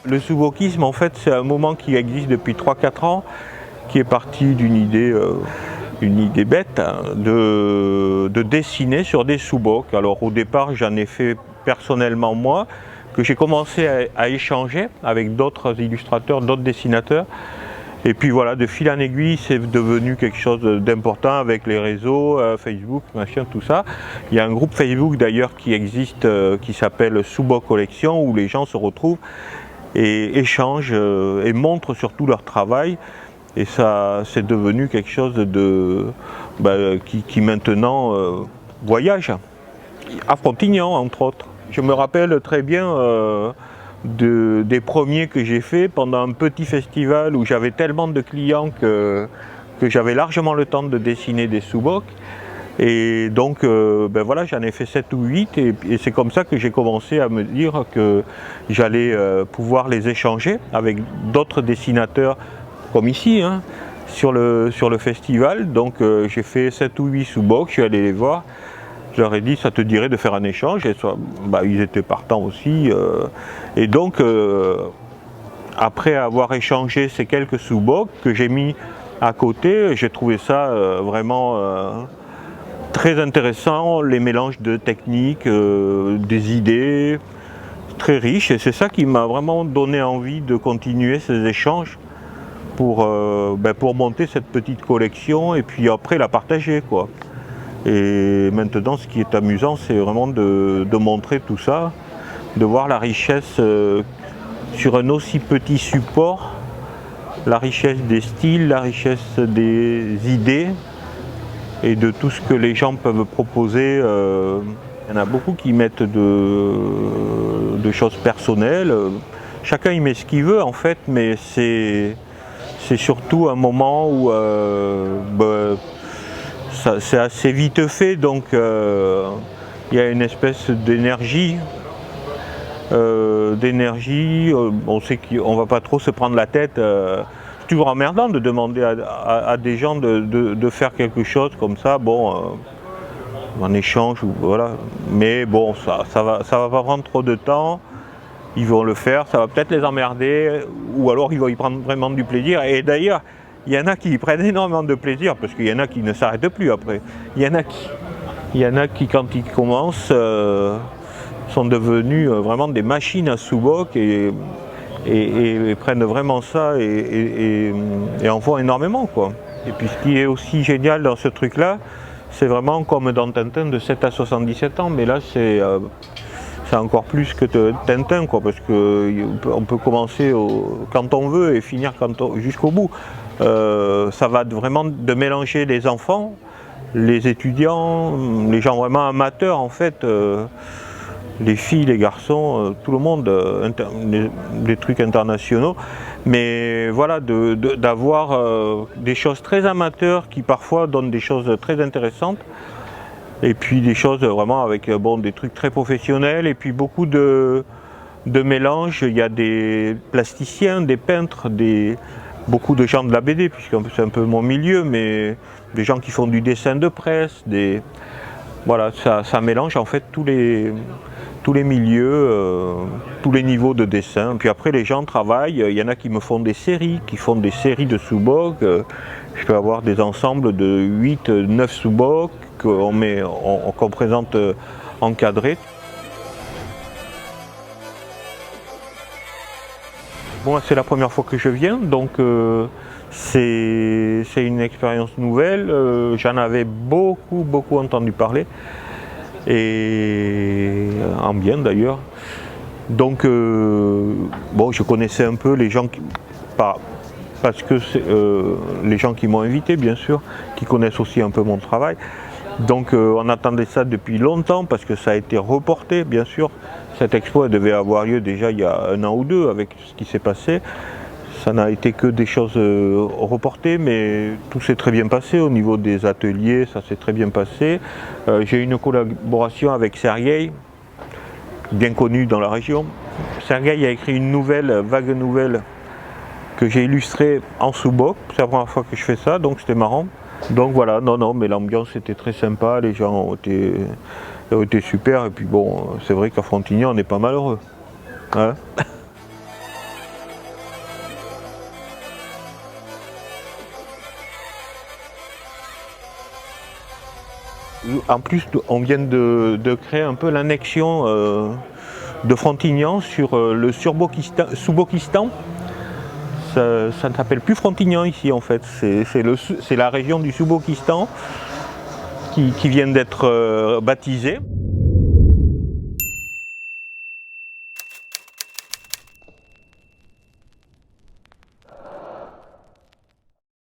Le soubokisme, en fait, c'est un mouvement qui existe depuis 3-4 ans, qui est parti d'une idée bête, hein, de dessiner sur des souboks. Alors au départ, j'en ai fait personnellement moi, que j'ai commencé à échanger avec d'autres illustrateurs, d'autres dessinateurs. Et puis voilà, de fil en aiguille, c'est devenu quelque chose d'important avec les réseaux, Facebook, machin, tout ça. Il y a un groupe Facebook d'ailleurs qui existe, qui s'appelle Soubok Collection, où les gens se retrouvent et échangent et montrent surtout leur travail. Et ça, c'est devenu quelque chose qui maintenant voyage, à Frontignan entre autres. Je me rappelle très bien des premiers que j'ai fait pendant un petit festival où j'avais tellement de clients que j'avais largement le temps de dessiner des souboks. Et donc voilà, j'en ai fait 7 ou 8 et c'est comme ça que j'ai commencé à me dire que j'allais pouvoir les échanger avec d'autres dessinateurs comme ici, hein, sur le festival. Donc j'ai fait 7 ou 8 souboks, je suis allé les voir. Je leur ai dit, ça te dirait de faire un échange, et ils étaient partants aussi. Et donc, après avoir échangé ces quelques souboks que j'ai mis à côté, j'ai trouvé ça vraiment très intéressant, les mélanges de techniques, des idées, très riches. Et c'est ça qui m'a vraiment donné envie de continuer ces échanges pour monter cette petite collection et puis après la partager, quoi. Et maintenant, ce qui est amusant, c'est vraiment de montrer tout ça, de voir la richesse sur un aussi petit support, la richesse des styles, la richesse des idées et de tout ce que les gens peuvent proposer. Il y en a beaucoup qui mettent de choses personnelles. Chacun y met ce qu'il veut en fait, mais c'est surtout un moment où c'est assez vite fait, donc il y a une espèce d'énergie. On sait qu'on ne va pas trop se prendre la tête. C'est toujours emmerdant de demander à des gens de faire quelque chose comme ça, en échange, voilà. Mais bon, ça va pas prendre trop de temps. Ils vont le faire, ça va peut-être les emmerder, ou alors ils vont y prendre vraiment du plaisir. Et d'ailleurs, il y en a qui y prennent énormément de plaisir, parce qu'il y en a qui ne s'arrêtent plus après. Il y en a qui quand ils commencent, sont devenus vraiment des machines à soubok et prennent vraiment ça et en font énormément, quoi. Et puis ce qui est aussi génial dans ce truc-là, c'est vraiment comme dans Tintin de 7 à 77 ans, mais là c'est encore plus que Tintin, quoi, parce qu'on peut commencer quand on veut et finir jusqu'au bout. Ça va vraiment de mélanger les enfants, les étudiants, les gens vraiment amateurs en fait, les filles, les garçons, tout le monde, des trucs internationaux. Mais voilà, d'avoir des choses très amateurs qui parfois donnent des choses très intéressantes. Et puis des choses vraiment avec des trucs très professionnels et puis beaucoup de mélanges. Il y a des plasticiens, des peintres, beaucoup de gens de la BD, puisque c'est un peu mon milieu, mais des gens qui font du dessin de presse, voilà, ça mélange en fait tous les milieux, tous les niveaux de dessin. Puis après les gens travaillent, il y en a qui me font des séries, de soubok. Je peux avoir des ensembles de 8, 9 soubok qu'on présente encadrés. Bon, c'est la première fois que je viens, donc c'est une expérience nouvelle. J'en avais beaucoup entendu parler, et en bien d'ailleurs. Donc je connaissais un peu les gens parce que les gens qui m'ont invité, bien sûr, qui connaissent aussi un peu mon travail. Donc on attendait ça depuis longtemps parce que ça a été reporté, bien sûr. Cette expo elle devait avoir lieu déjà il y a 1 an ou 2 avec ce qui s'est passé. Ça n'a été que des choses reportées, mais tout s'est très bien passé au niveau des ateliers, ça s'est très bien passé. J'ai eu une collaboration avec Sergueï, bien connu dans la région. Sergueï a écrit une vague nouvelle, que j'ai illustrée en soubok. C'est la première fois que je fais ça, donc c'était marrant. Donc voilà, mais l'ambiance était très sympa, les gens ont été super, et puis bon, c'est vrai qu'à Frontignan on n'est pas malheureux. Hein. En plus, on vient de créer un peu l'annexion de Frontignan sur le Soubokistan. Ça ne s'appelle plus Frontignan ici en fait, c'est la région du Soubokistan qui vient d'être baptisée.